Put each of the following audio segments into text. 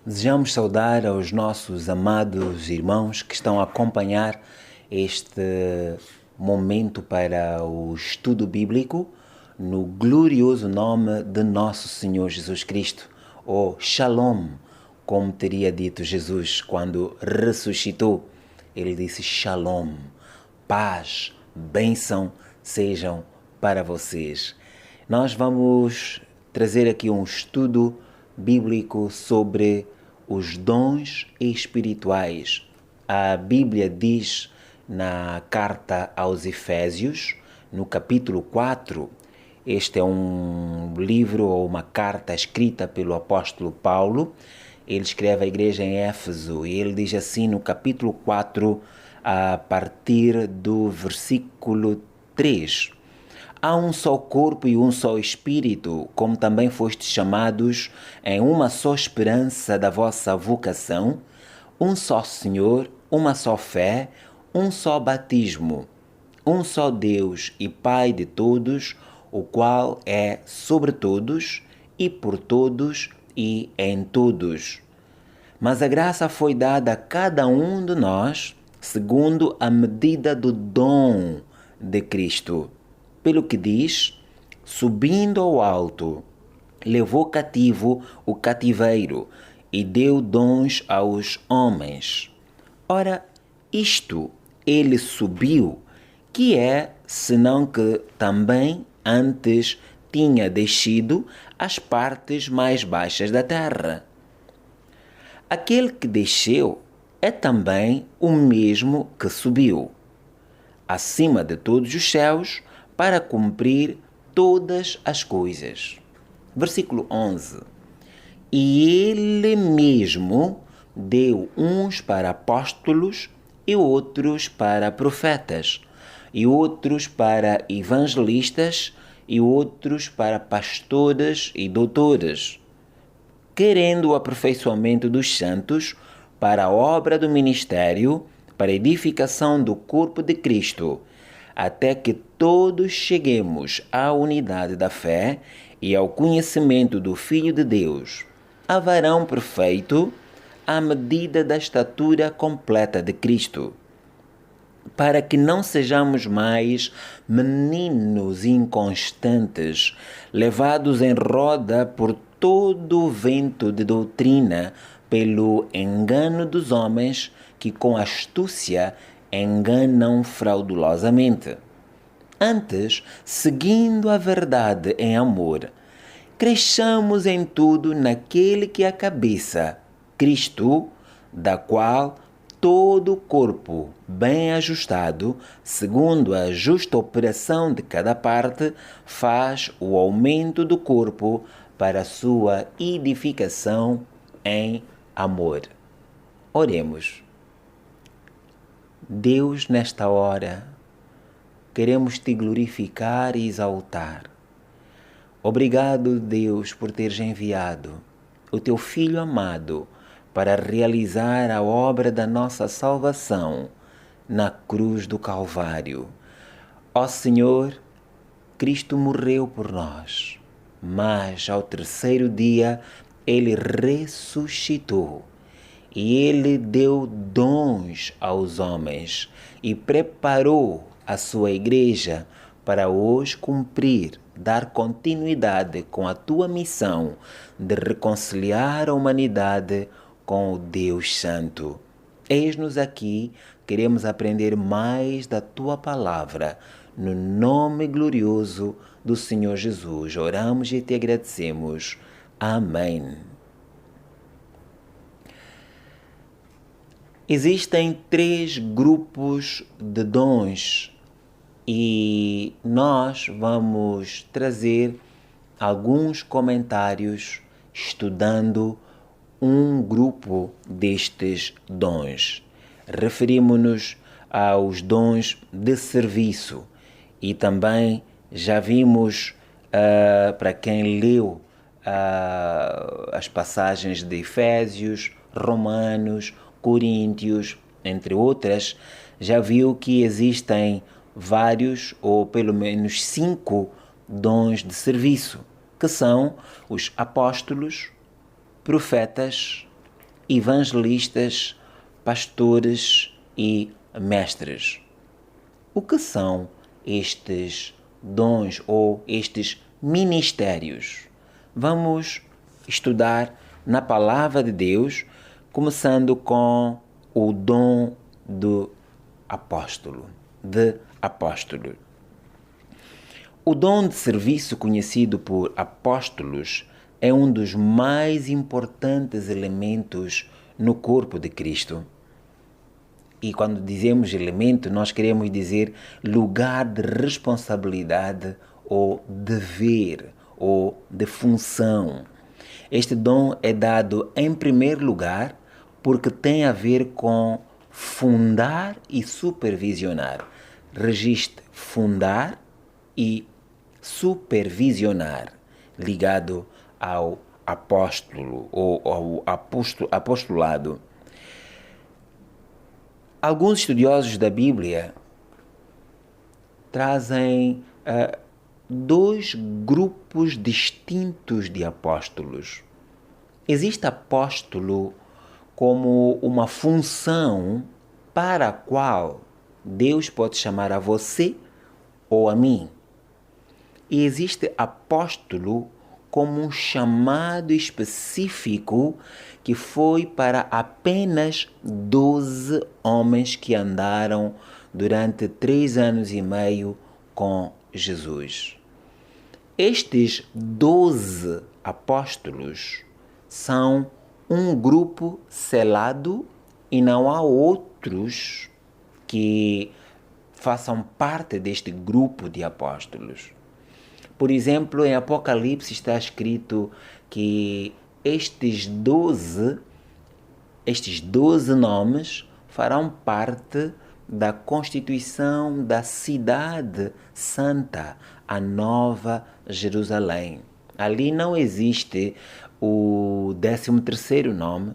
Desejamos saudar aos nossos amados irmãos que estão a acompanhar este momento para o estudo bíblico no glorioso nome de nosso Senhor Jesus Cristo, ou Shalom, como teria dito Jesus quando ressuscitou. Ele disse Shalom, paz, bênção sejam para vocês. Nós vamos trazer aqui um estudo bíblico sobre os dons espirituais. A Bíblia diz na carta aos Efésios, no capítulo 4, este é um livro ou uma carta escrita pelo apóstolo Paulo. Ele escreve à igreja em Éfeso e ele diz assim no capítulo 4, a partir do versículo 3. Há um só corpo e um só espírito, como também fostes chamados em uma só esperança da vossa vocação, um só Senhor, uma só fé, um só batismo, um só Deus e Pai de todos, o qual é sobre todos e por todos e em todos. Mas a graça foi dada a cada um de nós segundo a medida do dom de Cristo. Pelo que diz, subindo ao alto, levou cativo o cativeiro e deu dons aos homens. Ora, isto ele subiu, que é, senão que também antes tinha descido às partes mais baixas da terra. Aquele que desceu é também o mesmo que subiu, acima de todos os céus, para cumprir todas as coisas. Versículo 11. E ele mesmo deu uns para apóstolos e outros para profetas, e outros para evangelistas, e outros para pastores e doutores, querendo o aperfeiçoamento dos santos para a obra do ministério, para a edificação do corpo de Cristo, até que todos cheguemos à unidade da fé e ao conhecimento do Filho de Deus, a varão perfeito, à medida da estatura completa de Cristo, para que não sejamos mais meninos inconstantes, levados em roda por todo o vento de doutrina, pelo engano dos homens que com astúcia enganam fraudulosamente. Antes, seguindo a verdade em amor, cresçamos em tudo naquele que é a cabeça, Cristo, da qual todo o corpo, bem ajustado, segundo a justa operação de cada parte, faz o aumento do corpo para a sua edificação em amor. Oremos. Deus, nesta hora, queremos te glorificar e exaltar. Obrigado, Deus, por teres enviado o teu Filho amado para realizar a obra da nossa salvação na cruz do Calvário. Ó Senhor, Cristo morreu por nós, mas ao terceiro dia ele ressuscitou. E ele deu dons aos homens e preparou a sua igreja para hoje cumprir, dar continuidade com a tua missão de reconciliar a humanidade com o Deus Santo. Eis-nos aqui, queremos aprender mais da tua palavra. No nome glorioso do Senhor Jesus, oramos e te agradecemos. Amém. Existem 3 grupos de dons e nós vamos trazer alguns comentários estudando um grupo destes dons. Referimos-nos aos dons de serviço e também já vimos, para quem leu as passagens de Efésios, Romanos, Coríntios, entre outras, já viu que existem vários, ou pelo menos 5 dons de serviço, que são os apóstolos, profetas, evangelistas, pastores e mestres. O que são estes dons ou estes ministérios? Vamos estudar na Palavra de Deus, começando com o dom do apóstolo, O dom de serviço, conhecido por apóstolos, é um dos mais importantes elementos no corpo de Cristo. E quando dizemos elemento, nós queremos dizer lugar de responsabilidade ou dever ou de função. Este dom é dado em primeiro lugar porque tem a ver com fundar e supervisionar. Registre fundar e supervisionar, ligado ao apóstolo ou ao apostolado. Alguns estudiosos da Bíblia trazem 2 grupos distintos de apóstolos. Existe apóstolo como uma função para a qual Deus pode chamar a você ou a mim. E existe apóstolo como um chamado específico que foi para apenas 12 homens que andaram durante 3 anos e meio com Jesus. Estes 12 apóstolos são um grupo selado e não há outros que façam parte deste grupo de apóstolos. Por exemplo, em Apocalipse está escrito que estes 12 nomes farão parte da constituição da cidade santa, a Nova Jerusalém. Ali não existe o 13º nome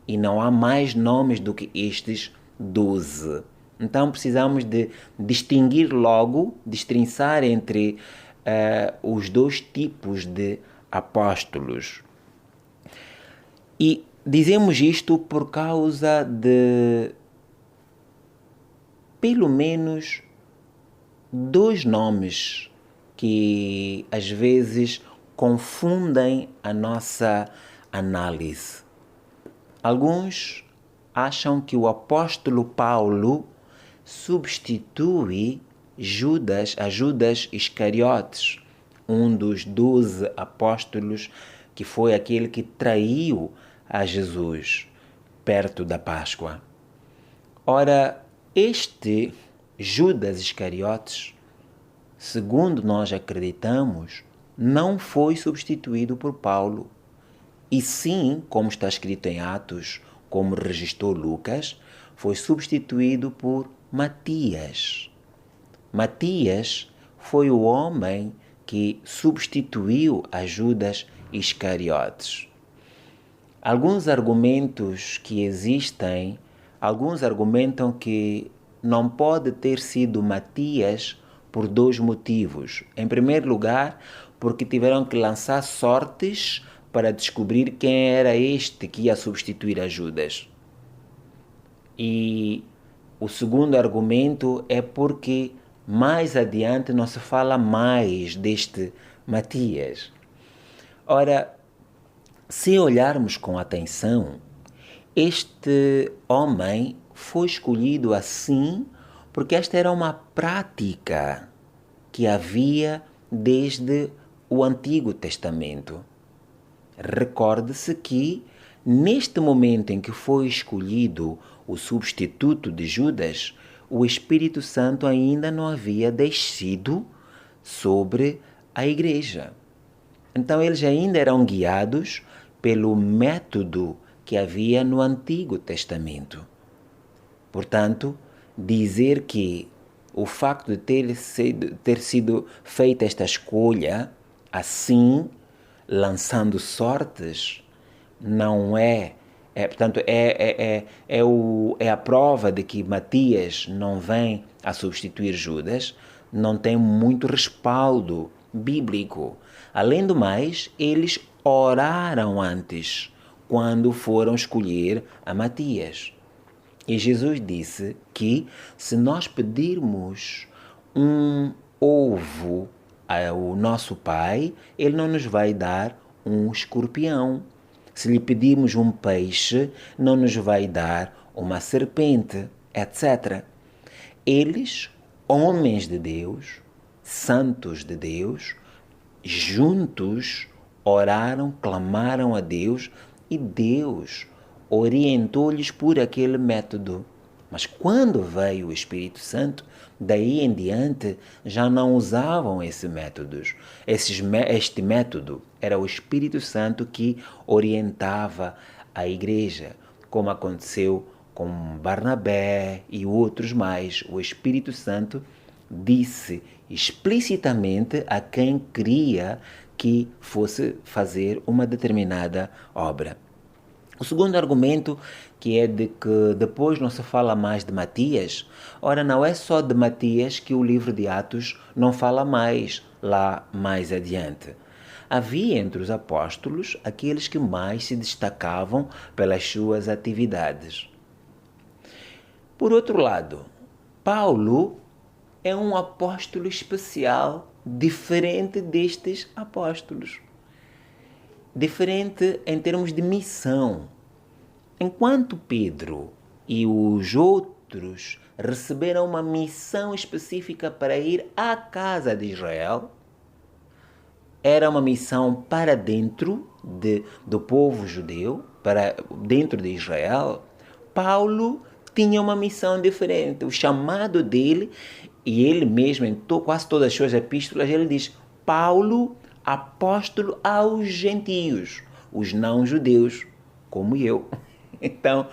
e não há mais nomes do que estes 12. Então precisamos de distinguir logo, destrinçar entre os 2 tipos de apóstolos. E dizemos isto por causa de pelo menos 2 nomes que às vezes confundem a nossa análise. Alguns acham que o apóstolo Paulo substitui Judas Iscariotes, um dos 12 apóstolos que foi aquele que traiu a Jesus perto da Páscoa. Ora, este Judas Iscariotes, segundo nós acreditamos, não foi substituído por Paulo. E sim, como está escrito em Atos, como registrou Lucas, foi substituído por Matias. Matias foi o homem que substituiu a Judas Iscariotes. Alguns argumentos que existem, alguns argumentam que não pode ter sido Matias por 2 motivos. Em primeiro lugar, porque tiveram que lançar sortes para descobrir quem era este que ia substituir a Judas. E o segundo argumento é porque mais adiante não se fala mais deste Matias. Ora, se olharmos com atenção, este homem foi escolhido assim porque esta era uma prática que havia desde o Antigo Testamento. Recorde-se que, neste momento em que foi escolhido o substituto de Judas, o Espírito Santo ainda não havia descido sobre a igreja. Então eles ainda eram guiados pelo método que havia no Antigo Testamento. Portanto, dizer que o facto de ter sido feita esta escolha assim, lançando sortes, não é Portanto, é a prova de que Matias não vem a substituir Judas, não tem muito respaldo bíblico. Além do mais, eles oraram antes, quando foram escolher a Matias. E Jesus disse que se nós pedirmos um ovo ao nosso Pai, Ele não nos vai dar um escorpião. Se lhe pedirmos um peixe, não nos vai dar uma serpente, etc. Eles, homens de Deus, santos de Deus, juntos oraram, clamaram a Deus e Deus orientou-lhes por aquele método. Mas quando veio o Espírito Santo, daí em diante já não usavam esse métodos. Este método era o Espírito Santo que orientava a igreja, como aconteceu com Barnabé e outros mais. O Espírito Santo disse explicitamente a quem queria que fosse fazer uma determinada obra. O segundo argumento, que é de que depois não se fala mais de Matias, ora, não é só de Matias que o livro de Atos não fala mais lá mais adiante. Havia entre os apóstolos aqueles que mais se destacavam pelas suas atividades. Por outro lado, Paulo é um apóstolo especial, diferente destes apóstolos. Diferente em termos de missão. Enquanto Pedro e os outros receberam uma missão específica para ir à casa de Israel, era uma missão para dentro do povo judeu, para dentro de Israel. Paulo tinha uma missão diferente. O chamado dele, e ele mesmo em quase todas as suas epístolas, ele diz: Paulo, apóstolo aos gentios, os não-judeus, como eu. Então,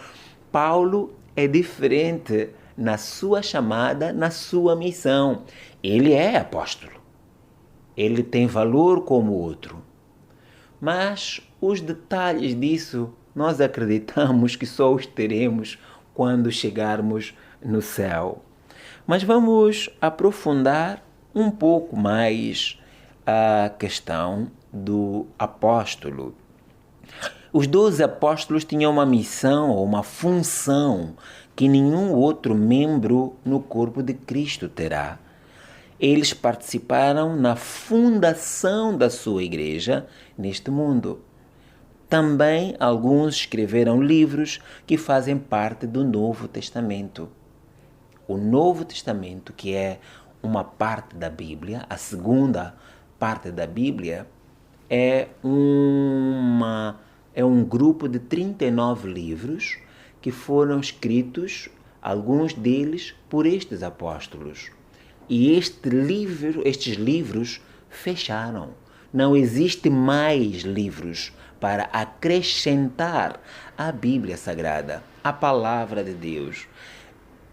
Paulo é diferente na sua chamada, na sua missão. Ele é apóstolo. Ele tem valor como outro. Mas os detalhes disso nós acreditamos que só os teremos quando chegarmos no céu. Mas vamos aprofundar um pouco mais a questão do apóstolo. Os 12 apóstolos tinham uma missão ou uma função que nenhum outro membro no corpo de Cristo terá. Eles participaram na fundação da sua igreja neste mundo. Também alguns escreveram livros que fazem parte do Novo Testamento. O Novo Testamento, que é uma parte da Bíblia, a segunda parte da Bíblia, é um grupo de 39 livros que foram escritos, alguns deles, por estes apóstolos. E estes livros fecharam. Não existe mais livros para acrescentar à Bíblia Sagrada, a Palavra de Deus.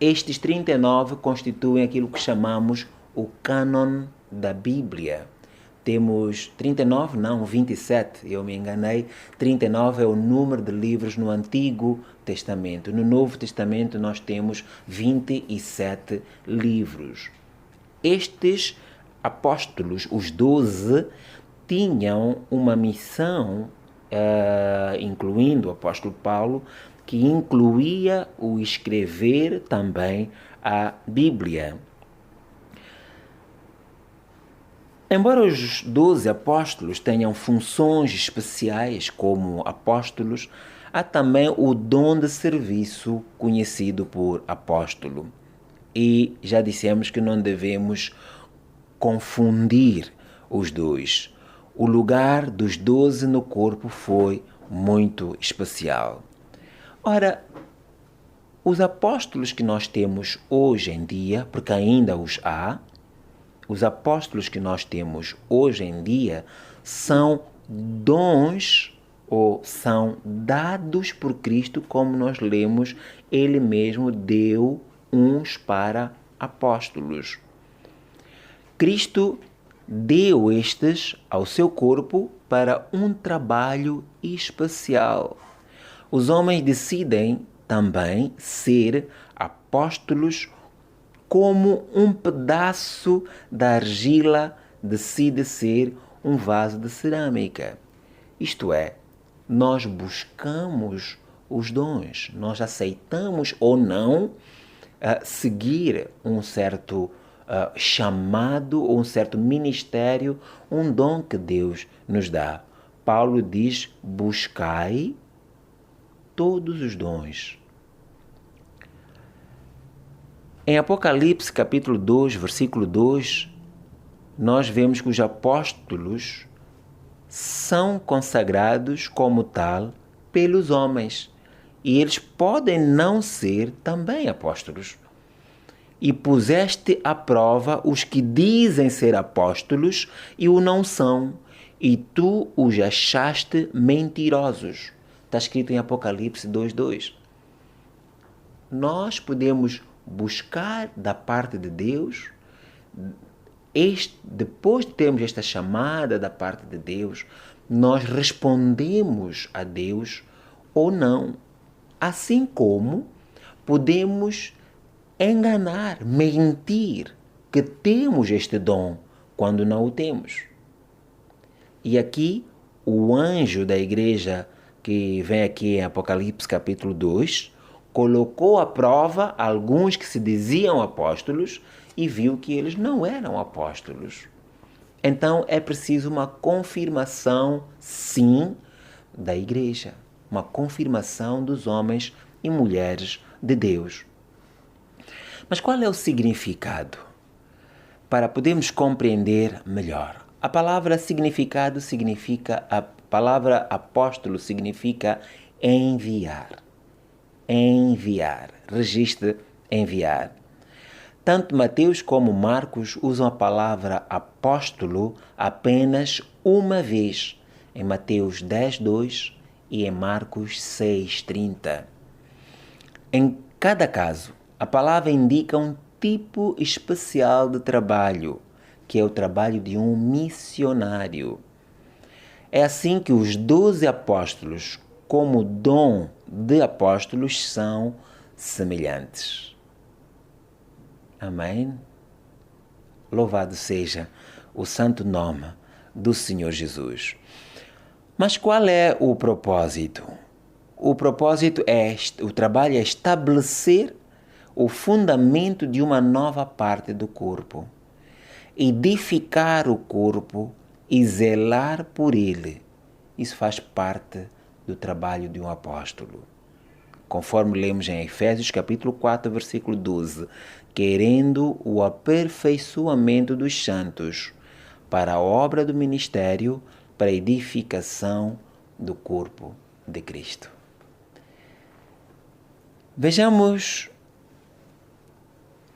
Estes 39 constituem aquilo que chamamos o cânon da Bíblia. Temos 39, não, 27, eu me enganei. 39 é o número de livros no Antigo Testamento. No Novo Testamento nós temos 27 livros. Estes apóstolos, os 12, tinham uma missão, incluindo o apóstolo Paulo, que incluía o escrever também a Bíblia. Embora os 12 apóstolos tenham funções especiais como apóstolos, há também o dom de serviço conhecido por apóstolo. E já dissemos que não devemos confundir os dois. O lugar dos 12 no corpo foi muito especial. Ora, os apóstolos que nós temos hoje em dia, porque ainda os há, os apóstolos que nós temos hoje em dia são dons ou são dados por Cristo, como nós lemos, Ele mesmo deu uns para apóstolos. Cristo deu estes ao seu corpo para um trabalho especial. Os homens decidem também ser apóstolos como um pedaço da argila decide ser um vaso de cerâmica. Isto é, nós buscamos os dons, nós aceitamos ou não seguir um certo chamado ou um certo ministério, um dom que Deus nos dá. Paulo diz: buscai todos os dons. Em Apocalipse capítulo 2, versículo 2, nós vemos que os apóstolos são consagrados como tal pelos homens. E eles podem não ser também apóstolos. E puseste à prova os que dizem ser apóstolos e o não são, e tu os achaste mentirosos. Está escrito em Apocalipse 2:2. Nós podemos buscar da parte de Deus, depois de termos esta chamada da parte de Deus, nós respondemos a Deus ou não. Assim como podemos enganar, mentir que temos este dom quando não o temos. E aqui o anjo da igreja que vem aqui em Apocalipse capítulo 2 colocou à prova alguns que se diziam apóstolos e viu que eles não eram apóstolos. Então é preciso uma confirmação, sim, da igreja. Uma confirmação dos homens e mulheres de Deus. Mas qual é o significado? Para podermos compreender melhor. A palavra significado a palavra apóstolo significa enviar. Enviar. Registre enviar. Tanto Mateus como Marcos usam a palavra apóstolo apenas uma vez, em Mateus 10:2 e em Marcos 6:30. Em cada caso, a palavra indica um tipo especial de trabalho, que é o trabalho de um missionário. É assim que os 12 apóstolos, como dom de apóstolos, são semelhantes. Amém? Louvado seja o santo nome do Senhor Jesus. Mas qual é o propósito? O propósito o trabalho é estabelecer o fundamento de uma nova parte do corpo, edificar o corpo e zelar por ele. Isso faz parte do trabalho de um apóstolo. Conforme lemos em Efésios capítulo 4, versículo 12, querendo o aperfeiçoamento dos santos para a obra do ministério, para a edificação do corpo de Cristo. Vejamos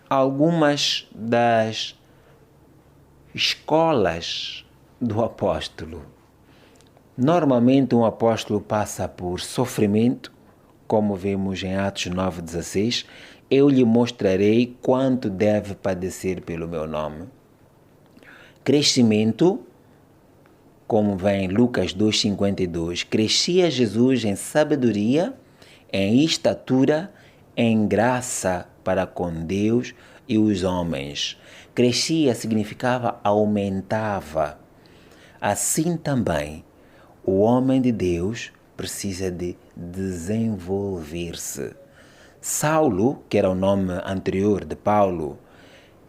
algumas das escolas do apóstolo. Normalmente um apóstolo passa por sofrimento, como vemos em Atos 9:16. Eu lhe mostrarei quanto deve padecer pelo meu nome. Crescimento, como vem em Lucas 2:52, crescia Jesus em sabedoria, em estatura, em graça para com Deus e os homens. Crescia significava aumentava. Assim também, o homem de Deus precisa de desenvolver-se. Saulo, que era o nome anterior de Paulo,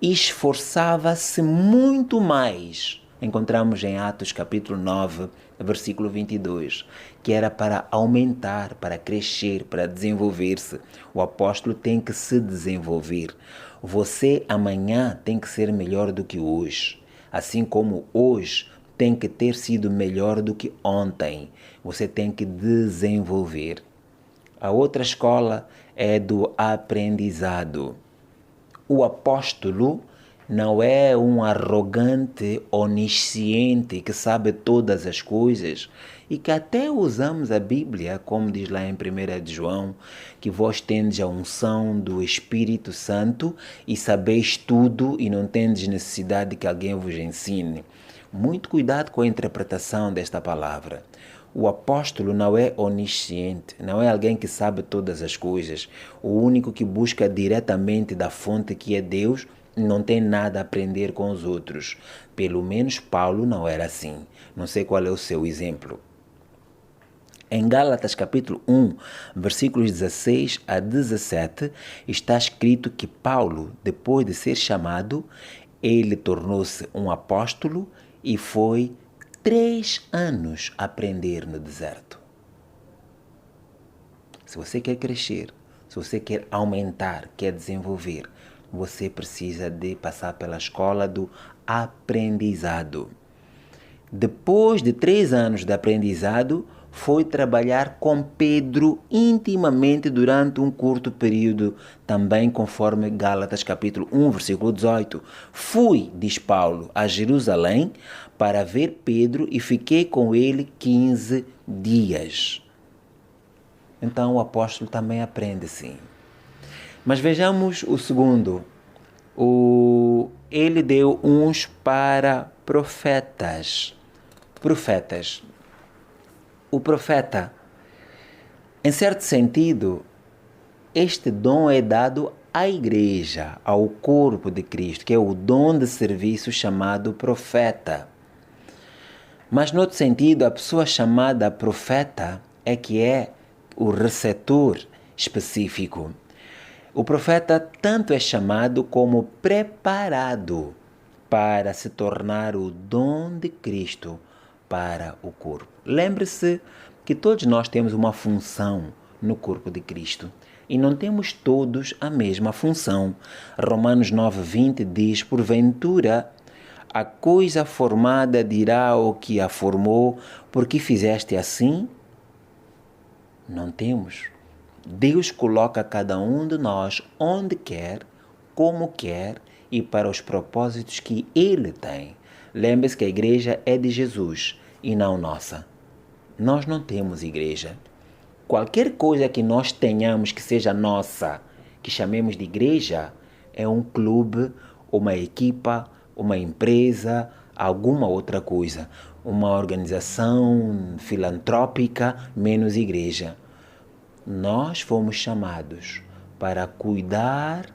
esforçava-se muito mais. Encontramos em Atos capítulo 9, versículo 22, que era para aumentar, para crescer, para desenvolver-se. O apóstolo tem que se desenvolver. Você amanhã tem que ser melhor do que hoje, assim como hoje tem que ter sido melhor do que ontem. Você tem que desenvolver. A outra escola é do aprendizado. O apóstolo não é um arrogante, onisciente que sabe todas as coisas e que até usamos a Bíblia, como diz lá em 1 de João, que vós tendes a unção do Espírito Santo e sabeis tudo e não tendes necessidade que alguém vos ensine. Muito cuidado com a interpretação desta palavra. O apóstolo não é onisciente, não é alguém que sabe todas as coisas. O único que busca diretamente da fonte que é Deus não tem nada a aprender com os outros. Pelo menos Paulo não era assim. Não sei qual é o seu exemplo. Em Gálatas capítulo 1, versículos 16 a 17, está escrito que Paulo, depois de ser chamado, ele tornou-se um apóstolo e foi 3 anos aprender no deserto. Se você quer crescer, se você quer aumentar, quer desenvolver, você precisa de passar pela escola do aprendizado. Depois de 3 anos de aprendizado, foi trabalhar com Pedro intimamente durante um curto período, também conforme Gálatas capítulo 1, versículo 18. Fui, diz Paulo, a Jerusalém para ver Pedro e fiquei com ele 15 dias. Então o apóstolo também aprende sim. Mas vejamos o segundo. Ele deu uns para profetas. O profeta, em certo sentido, este dom é dado à igreja, ao corpo de Cristo, que é o dom de serviço chamado profeta. Mas, no outro sentido, a pessoa chamada profeta é que é o receptor específico. O profeta tanto é chamado como preparado para se tornar o dom de Cristo para o corpo. Lembre-se que todos nós temos uma função no corpo de Cristo e não temos todos a mesma função. Romanos 9:20 diz: porventura, a coisa formada dirá ao que a formou, por que fizeste assim? Não temos. Deus coloca cada um de nós onde quer, como quer e para os propósitos que Ele tem. Lembre-se que a igreja é de Jesus e não nossa. Nós não temos igreja. Qualquer coisa que nós tenhamos que seja nossa, que chamemos de igreja, é um clube, uma equipa, uma empresa, alguma outra coisa. Uma organização filantrópica menos igreja. Nós fomos chamados para cuidar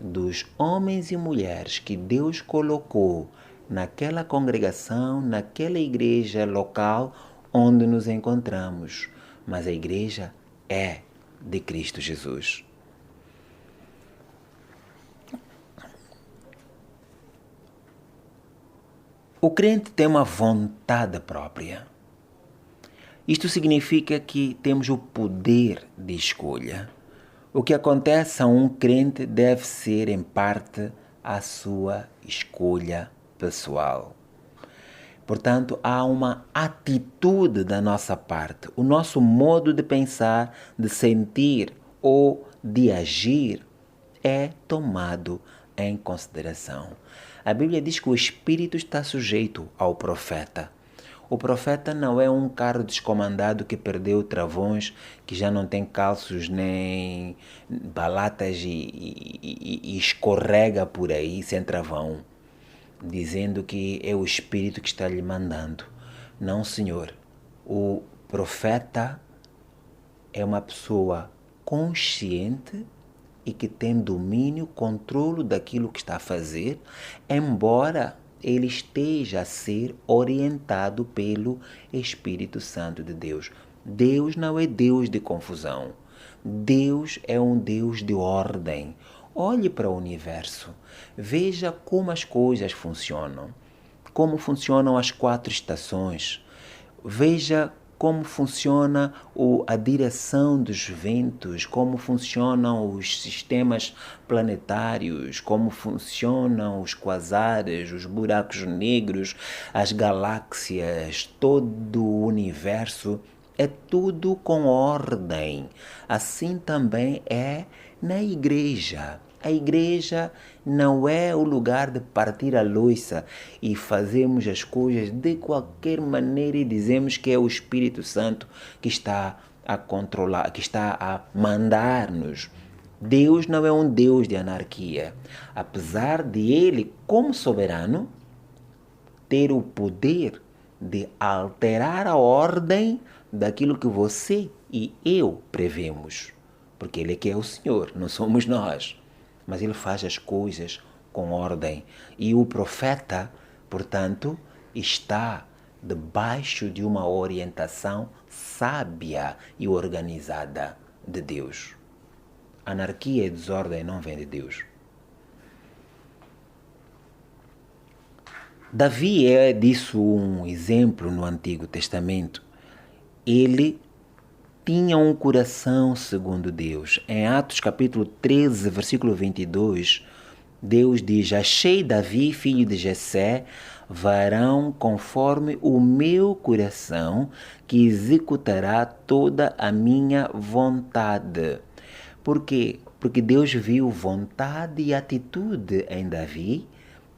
dos homens e mulheres que Deus colocou naquela congregação, naquela igreja local onde nos encontramos. Mas a igreja é de Cristo Jesus. O crente tem uma vontade própria. Isto significa que temos o poder de escolha. O que acontece a um crente deve ser, em parte, a sua escolha pessoal. Portanto, há uma atitude da nossa parte. O nosso modo de pensar, de sentir ou de agir é tomado em consideração. A Bíblia diz que o Espírito está sujeito ao profeta. O profeta não é um carro descomandado que perdeu travões, que já não tem calços nem balatas e escorrega por aí sem travão, dizendo que é o Espírito que está lhe mandando. Não, senhor. O profeta é uma pessoa consciente e que tem domínio, controle daquilo que está a fazer, embora ele esteja a ser orientado pelo Espírito Santo de Deus. Deus não é Deus de confusão. Deus é um Deus de ordem. Olhe para o universo. Veja como as coisas funcionam. Como funcionam as 4 estações. Veja como funciona a direção dos ventos, como funcionam os sistemas planetários, como funcionam os quasares, os buracos negros, as galáxias, todo o universo. É tudo com ordem. Assim também é na igreja. A igreja não é o lugar de partir a louça e fazermos as coisas de qualquer maneira e dizemos que é o Espírito Santo que está a controlar, que está a mandar-nos. Deus não é um Deus de anarquia. Apesar de Ele, como soberano, ter o poder de alterar a ordem daquilo que você e eu prevemos. Porque Ele é que é o Senhor, não somos nós. Mas Ele faz as coisas com ordem. E o profeta, portanto, está debaixo de uma orientação sábia e organizada de Deus. Anarquia e desordem não vem de Deus. Davi é disso um exemplo no Antigo Testamento. Ele tinha um coração segundo Deus. Em Atos capítulo 13, versículo 22, Deus diz: achei Davi, filho de Jessé, varão conforme o meu coração, que executará toda a minha vontade. Por quê? Porque Deus viu vontade e atitude em Davi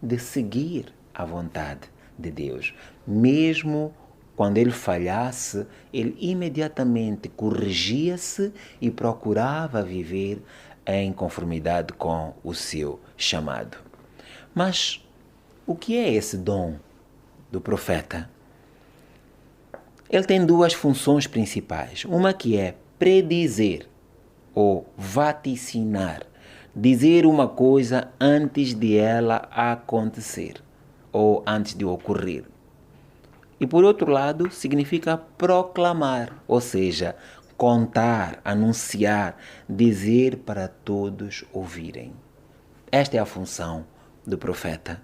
de seguir a vontade de Deus. Mesmo quando ele falhasse, ele imediatamente corrigia-se e procurava viver em conformidade com o seu chamado. Mas o que é esse dom do profeta? Ele tem duas funções principais. Uma que é predizer ou vaticinar, dizer uma coisa antes de ela acontecer ou antes de ocorrer. E por outro lado, significa proclamar, ou seja, contar, anunciar, dizer para todos ouvirem. Esta é a função do profeta.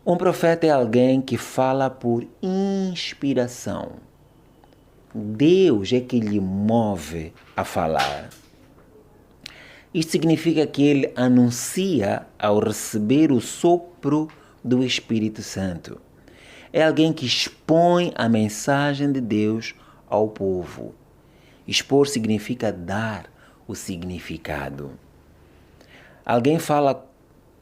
Um profeta é alguém que fala por inspiração. Deus é que lhe move a falar. Isto significa que ele anuncia ao receber o sopro do Espírito Santo. É alguém que expõe a mensagem de Deus ao povo. Expor significa dar o significado. Alguém fala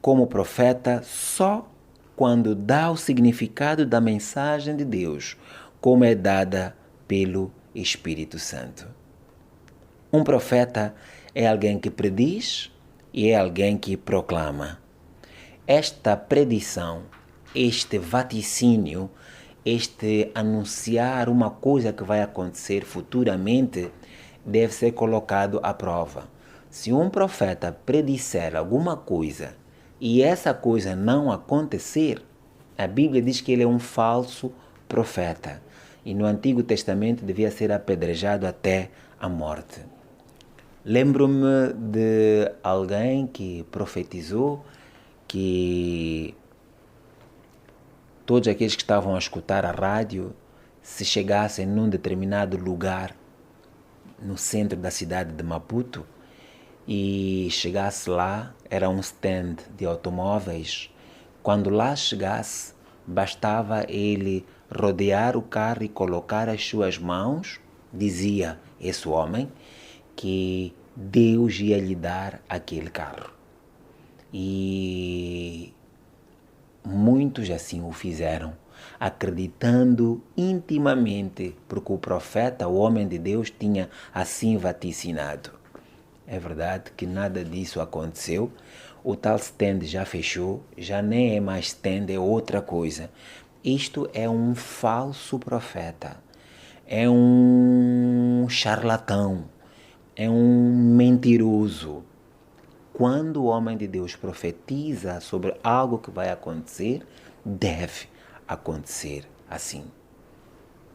como profeta só quando dá o significado da mensagem de Deus, como é dada pelo Espírito Santo. Um profeta é alguém que prediz e é alguém que proclama. Esta predição, este vaticínio, este anunciar uma coisa que vai acontecer futuramente, deve ser colocado à prova. Se um profeta predisser alguma coisa e essa coisa não acontecer, a Bíblia diz que ele é um falso profeta. E no Antigo Testamento devia ser apedrejado até a morte. Lembro-me de alguém que profetizou que todos aqueles que estavam a escutar a rádio, se chegassem num determinado lugar no centro da cidade de Maputo e chegasse lá, era um stand de automóveis. Quando lá chegasse, bastava ele rodear o carro e colocar as suas mãos, dizia esse homem, que Deus ia lhe dar aquele carro. E muitos assim o fizeram, acreditando intimamente, porque o profeta, o homem de Deus, tinha assim vaticinado. É verdade que nada disso aconteceu. O tal stand já fechou, já nem é mais stand, é outra coisa. Isto é um falso profeta, é um charlatão, é um mentiroso. Quando o homem de Deus profetiza sobre algo que vai acontecer, deve acontecer assim.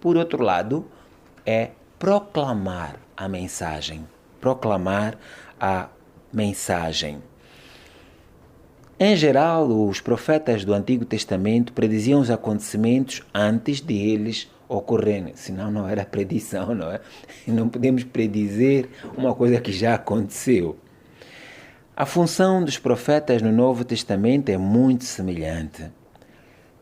Por outro lado, é proclamar a mensagem. Proclamar a mensagem. Em geral, os profetas do Antigo Testamento prediziam os acontecimentos antes de eles ocorrerem. Senão não era predição, não é? Não podemos predizer uma coisa que já aconteceu. A função dos profetas no Novo Testamento é muito semelhante.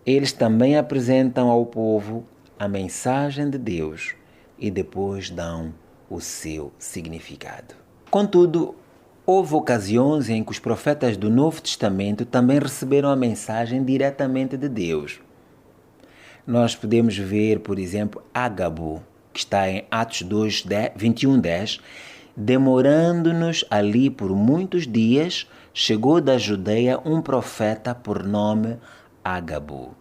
Eles também apresentam ao povo a mensagem de Deus e depois dão o seu significado. Contudo, houve ocasiões em que os profetas do Novo Testamento também receberam a mensagem diretamente de Deus. Nós podemos ver, por exemplo, Ágabo, que está em Atos 21:10, demorando-nos ali por muitos dias, chegou da Judeia um profeta por nome Ágabo.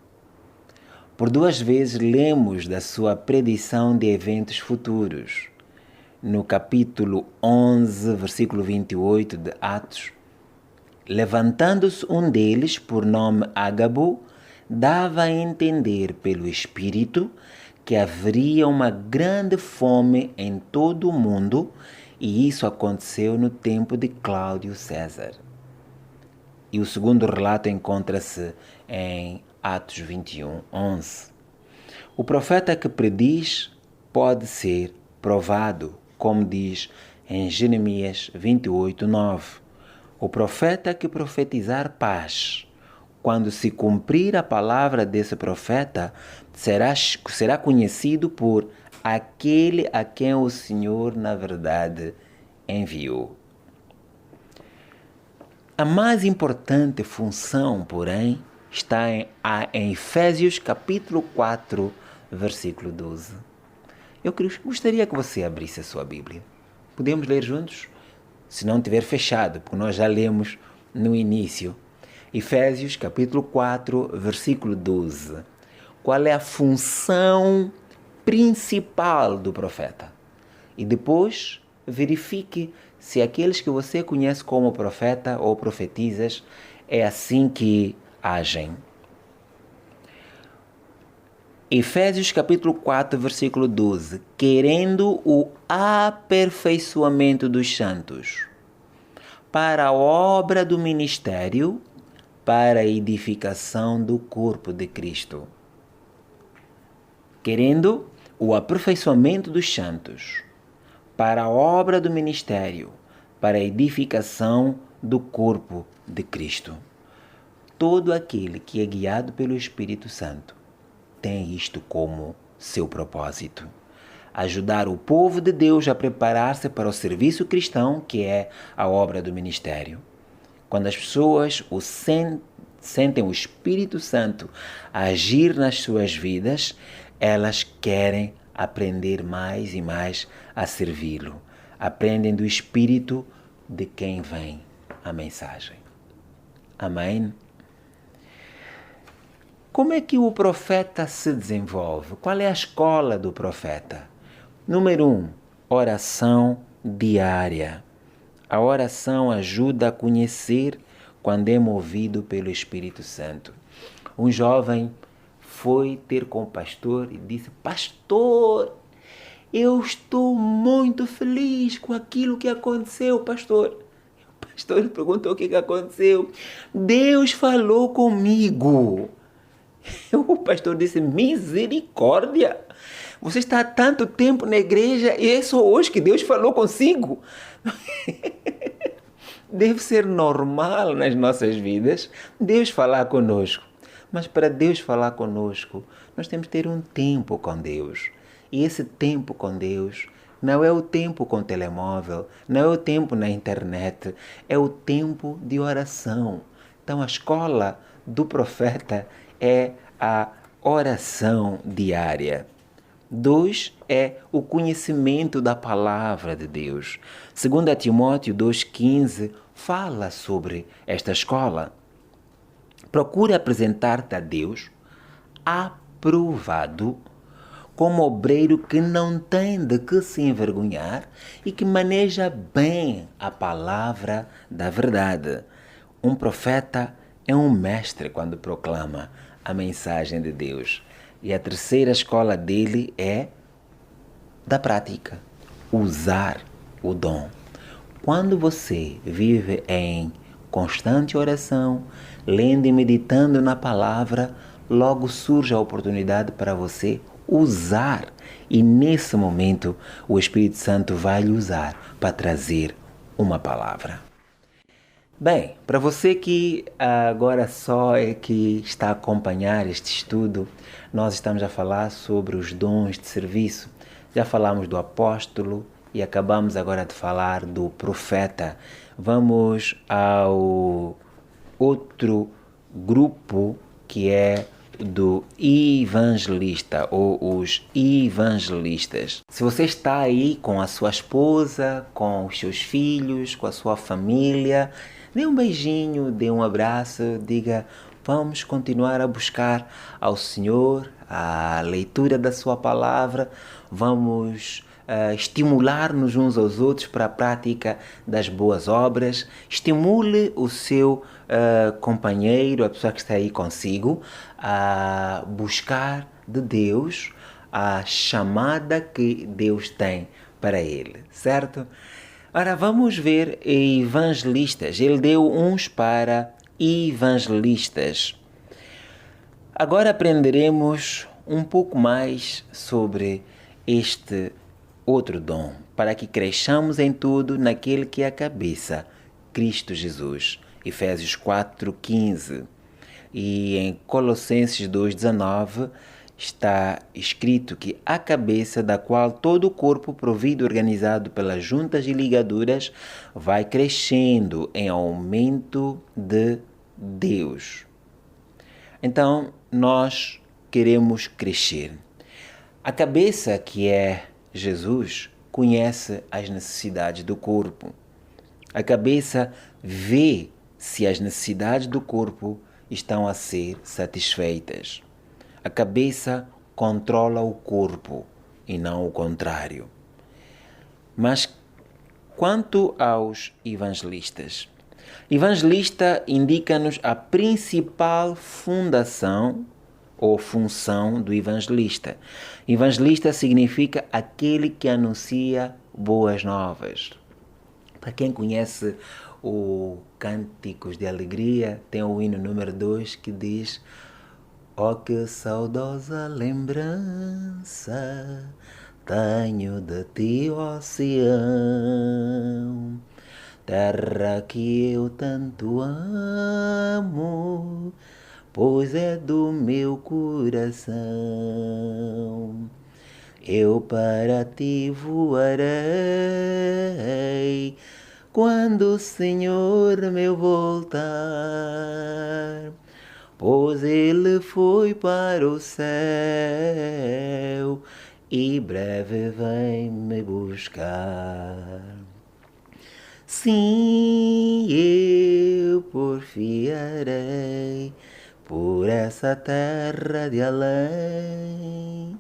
Por 2 vezes lemos da sua predição de eventos futuros. No capítulo 11, versículo 28 de Atos, levantando-se um deles, por nome Ágabo, dava a entender pelo Espírito que haveria uma grande fome em todo o mundo, e isso aconteceu no tempo de Cláudio César. E o segundo relato encontra-se em Atos 21, 11. O profeta que prediz pode ser provado, como diz em Jeremias 28, 9. O profeta que profetizar paz, quando se cumprir a palavra desse profeta, será conhecido por aquele a quem o Senhor, na verdade, enviou. A mais importante função, porém, está em Efésios capítulo 4, versículo 12. Eu gostaria que você abrisse a sua Bíblia. Podemos ler juntos? Se não tiver fechado, porque nós já lemos no início. Efésios capítulo 4, versículo 12. Qual é a função principal do profeta? E depois verifique se aqueles que você conhece como profeta ou profetizas é assim que agem. Efésios capítulo 4, versículo 12. Querendo o aperfeiçoamento dos santos, para a obra do ministério, para a edificação do corpo de Cristo. Querendo o aperfeiçoamento dos santos, para a obra do ministério, para a edificação do corpo de Cristo. Todo aquele que é guiado pelo Espírito Santo tem isto como seu propósito: ajudar o povo de Deus a preparar-se para o serviço cristão, que é a obra do ministério. Quando as pessoas sentem o Espírito Santo agir nas suas vidas, elas querem aprender mais e mais a servi-lo. Aprendem do Espírito de quem vem a mensagem. Amém? Como é que o profeta se desenvolve? Qual é a escola do profeta? Número 1, oração diária. A oração ajuda a conhecer quando é movido pelo Espírito Santo. Um jovem foi ter com o pastor e disse: pastor, eu estou muito feliz com aquilo que aconteceu, pastor. O pastor perguntou o que aconteceu. Deus falou comigo. O pastor disse: misericórdia! Você está há tanto tempo na igreja e é só hoje que Deus falou consigo? Deve ser normal nas nossas vidas Deus falar conosco. Mas para Deus falar conosco, nós temos que ter um tempo com Deus. E esse tempo com Deus não é o tempo com o telemóvel, não é o tempo na internet, é o tempo de oração. Então a escola do profeta é a oração diária. 2 é o conhecimento da palavra de Deus. 2 Timóteo 2,15 fala sobre esta escola. Procure apresentar-te a Deus aprovado, como obreiro que não tem de que se envergonhar e que maneja bem a palavra da verdade. Um profeta é um mestre quando proclama a mensagem de Deus. E a terceira escola dele é da prática, usar o dom. Quando você vive em constante oração, lendo e meditando na palavra, logo surge a oportunidade para você usar. E nesse momento o Espírito Santo vai lhe usar para trazer uma palavra. Bem, para você que agora só é que está a acompanhar este estudo, nós estamos a falar sobre os dons de serviço. Já falamos do apóstolo e acabamos agora de falar do profeta. Vamos ao outro grupo, que é do evangelista ou os evangelistas. Se você está aí com a sua esposa, com os seus filhos, com a sua família, dê um beijinho, dê um abraço, diga: Vamos continuar a buscar ao Senhor, a leitura da Sua palavra, vamos estimular-nos uns aos outros para a prática das boas obras. Estimule o seu companheiro, a pessoa que está aí consigo, a buscar de Deus a chamada que Deus tem para ele, certo? Ora, vamos ver evangelistas. Ele deu uns para evangelistas. Agora aprenderemos um pouco mais sobre este outro dom, para que cresçamos em tudo naquele que é a cabeça, Cristo Jesus. Efésios 4:15. E em Colossenses 2:19 está escrito que a cabeça da qual todo o corpo provido organizado pelas juntas e ligaduras vai crescendo em aumento de Deus. Então, nós queremos crescer. A cabeça, que é Jesus, conhece as necessidades do corpo. A cabeça vê se as necessidades do corpo estão a ser satisfeitas. A cabeça controla o corpo e não o contrário. Mas quanto aos evangelistas, evangelista indica-nos a principal fundação ou função do evangelista. Evangelista significa aquele que anuncia boas novas. Para quem conhece o Cânticos de Alegria, tem o hino número 2 que diz: "Oh, que saudosa lembrança tenho de ti, ó Sião, terra que eu tanto amo, pois é do meu coração. Eu para ti voarei, quando o Senhor meu voltar, pois ele foi para o céu e breve vem me buscar. Sim, eu porfiarei por essa terra de além."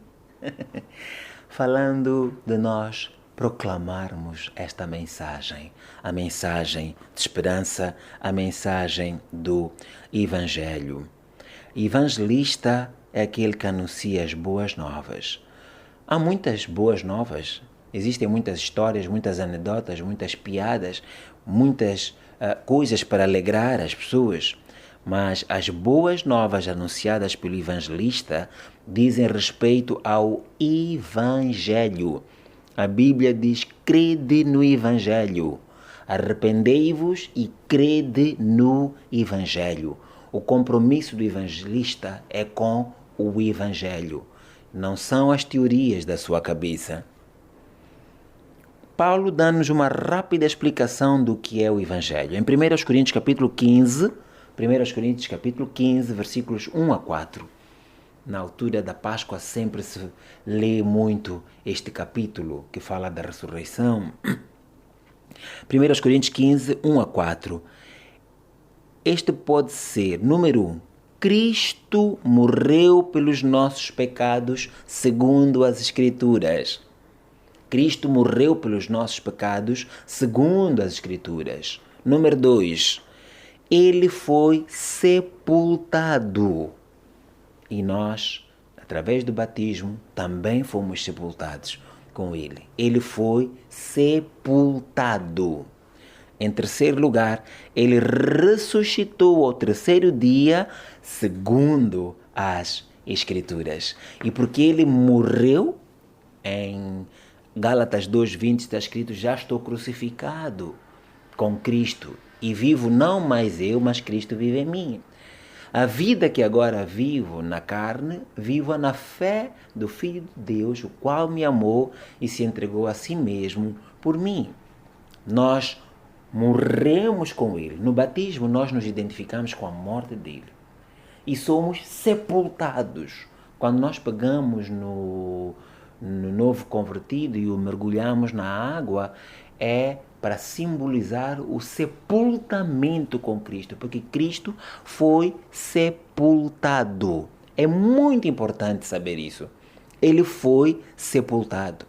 Falando de nós proclamarmos esta mensagem, a mensagem de esperança, a mensagem do Evangelho. Evangelista é aquele que anuncia as boas novas. Há muitas boas novas, existem muitas histórias, muitas anedotas, muitas piadas, muitas coisas para alegrar as pessoas. Mas as boas novas anunciadas pelo evangelista dizem respeito ao Evangelho. A Bíblia diz: crede no Evangelho. Arrependei-vos e crede no Evangelho. O compromisso do evangelista é com o Evangelho. Não são as teorias da sua cabeça. Paulo dá-nos uma rápida explicação do que é o Evangelho. Em 1 Coríntios capítulo 15, versículos 1 a 4. Na altura da Páscoa sempre se lê muito este capítulo que fala da ressurreição. 1 Coríntios 15, 1 a 4. Este pode ser, número 1, Cristo morreu pelos nossos pecados segundo as Escrituras. Cristo morreu pelos nossos pecados segundo as Escrituras. Número 2, ele foi sepultado. E nós, através do batismo, também fomos sepultados com ele. Ele foi sepultado. Em terceiro lugar, ele ressuscitou ao terceiro dia, segundo as Escrituras. E porque ele morreu, em Gálatas 2:20 está escrito: já estou crucificado com Cristo e vivo não mais eu, mas Cristo vive em mim. A vida que agora vivo na carne, vivo na fé do Filho de Deus, o qual me amou e se entregou a si mesmo por mim. Nós morremos com ele. No batismo nós nos identificamos com a morte dele. E somos sepultados. Quando nós pegamos no novo convertido e o mergulhamos na água, é para simbolizar o sepultamento com Cristo, porque Cristo foi sepultado. É muito importante saber isso. Ele foi sepultado.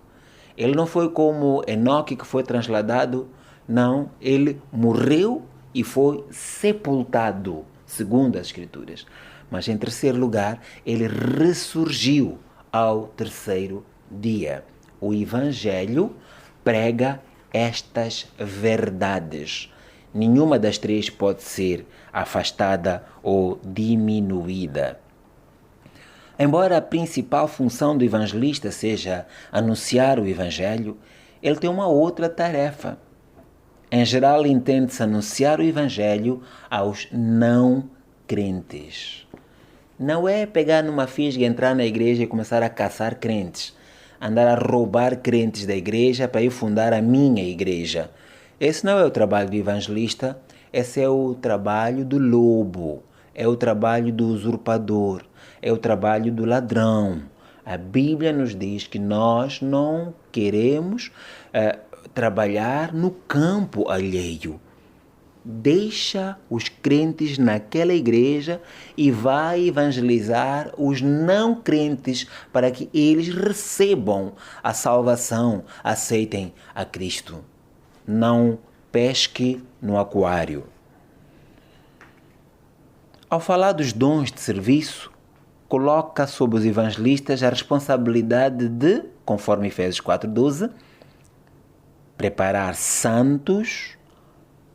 Ele não foi como Enoque que foi transladado, não, ele morreu e foi sepultado, segundo as Escrituras. Mas em terceiro lugar, ele ressurgiu ao terceiro dia. O Evangelho prega estas verdades. Nenhuma das três pode ser afastada ou diminuída. Embora a principal função do evangelista seja anunciar o Evangelho, ele tem uma outra tarefa. Em geral, entende-se anunciar o Evangelho aos não crentes. Não é pegar numa fisga, entrar na igreja e começar a caçar crentes, andar a roubar crentes da igreja para ir fundar a minha igreja. Esse não é o trabalho do evangelista, esse é o trabalho do lobo, é o trabalho do usurpador, é o trabalho do ladrão. A Bíblia nos diz que nós não queremos trabalhar no campo alheio. Deixa os crentes naquela igreja e vai evangelizar os não crentes para que eles recebam a salvação, aceitem a Cristo. Não pesque no aquário. Ao falar dos dons de serviço, coloca sobre os evangelistas a responsabilidade de, conforme Efésios 4:12, preparar santos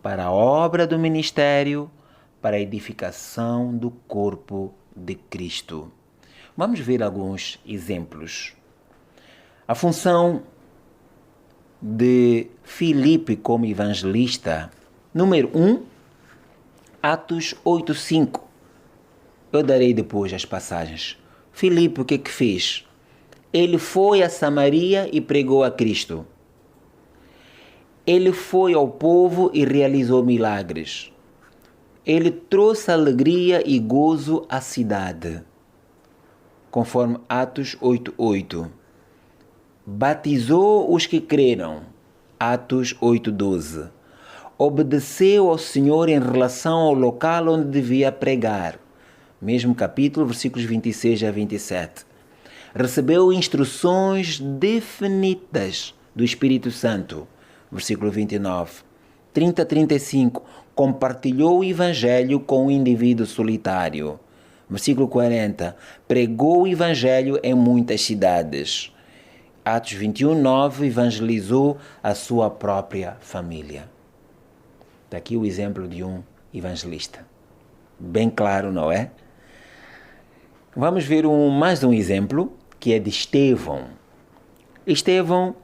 para a obra do ministério, para a edificação do corpo de Cristo. Vamos ver alguns exemplos. A função de Filipe como evangelista. Número 1, Atos 8:5. Eu darei depois as passagens. Filipe, o que fez? Ele foi a Samaria e pregou a Cristo. Ele foi ao povo e realizou milagres. Ele trouxe alegria e gozo à cidade, conforme Atos 8:8. Batizou os que creram, Atos 8:12. Obedeceu ao Senhor em relação ao local onde devia pregar, mesmo capítulo, versículos 26 a 27. Recebeu instruções definidas do Espírito Santo, versículo 29. 30 a 35. Compartilhou o Evangelho com o indivíduo solitário. Versículo 40. Pregou o Evangelho em muitas cidades. Atos 21:9. Evangelizou a sua própria família. Está aqui o exemplo de um evangelista. Bem claro, não é? Vamos ver mais um exemplo, que é de Estevão. Estevão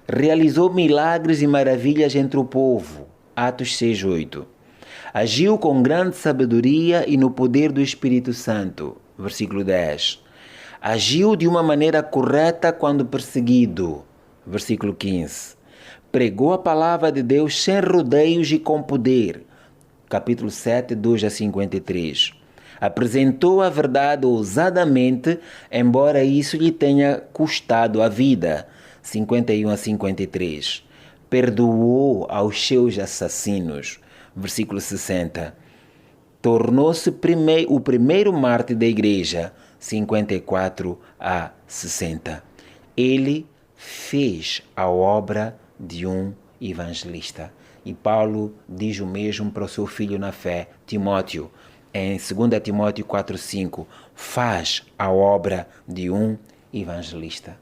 realizou milagres e maravilhas entre o povo. Atos 6:8. Agiu com grande sabedoria e no poder do Espírito Santo. Versículo 10. Agiu de uma maneira correta quando perseguido. Versículo 15. Pregou a palavra de Deus sem rodeios e com poder. Capítulo 7, 2 a 53. Apresentou a verdade ousadamente, embora isso lhe tenha custado a vida. 51 a 53. Perdoou aos seus assassinos. Versículo 60. Tornou-se o primeiro mártir da igreja. 54 a 60. Ele fez a obra de um evangelista. E Paulo diz o mesmo para o seu filho na fé, Timóteo. Em 2 Timóteo 4:5, faz a obra de um evangelista.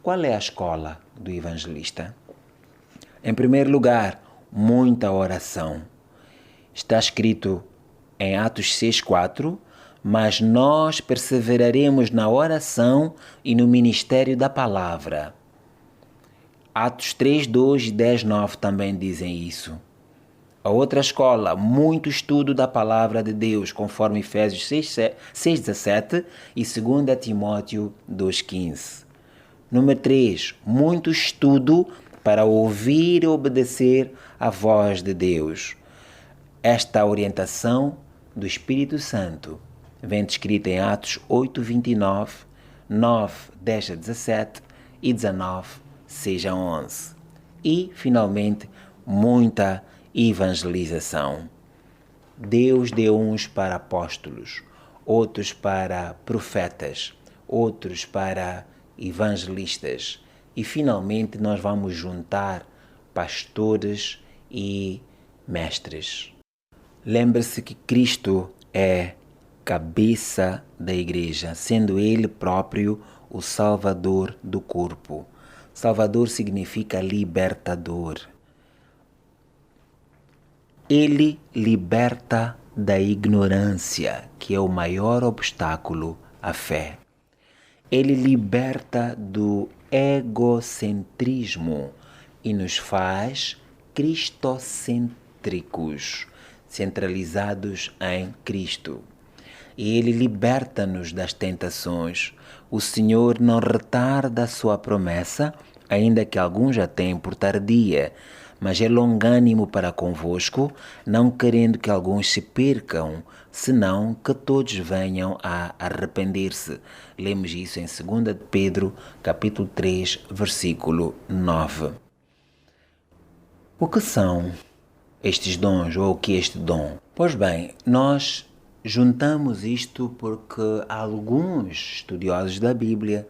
Qual é a escola do evangelista? Em primeiro lugar, muita oração. Está escrito em Atos 6:4, mas nós perseveraremos na oração e no ministério da palavra. Atos 3:2 e 10:9 também dizem isso. A outra escola, muito estudo da palavra de Deus, conforme Efésios 6:17 e 2 Timóteo 2:15. Número 3, muito estudo para ouvir e obedecer à voz de Deus. Esta orientação do Espírito Santo vem descrita em Atos 8:29, 9, 10 a 17 e 19, 6 a 11. E, finalmente, muita evangelização. Deus deu uns para apóstolos, outros para profetas, outros para evangelistas. E finalmente nós vamos juntar pastores e mestres. Lembre-se que Cristo é cabeça da igreja, sendo Ele próprio o Salvador do corpo. Salvador significa libertador. Ele liberta da ignorância, que é o maior obstáculo à fé. Ele liberta do egocentrismo e nos faz cristocêntricos, centralizados em Cristo. E Ele liberta-nos das tentações. O Senhor não retarda a sua promessa, ainda que alguns a tenham por tardia, mas é longânimo para convosco, não querendo que alguns se percam, senão que todos venham a arrepender-se. Lemos isso em 2 Pedro, capítulo 3, versículo 9. O que são estes dons, ou o que é este dom? Pois bem, nós juntamos isto porque alguns estudiosos da Bíblia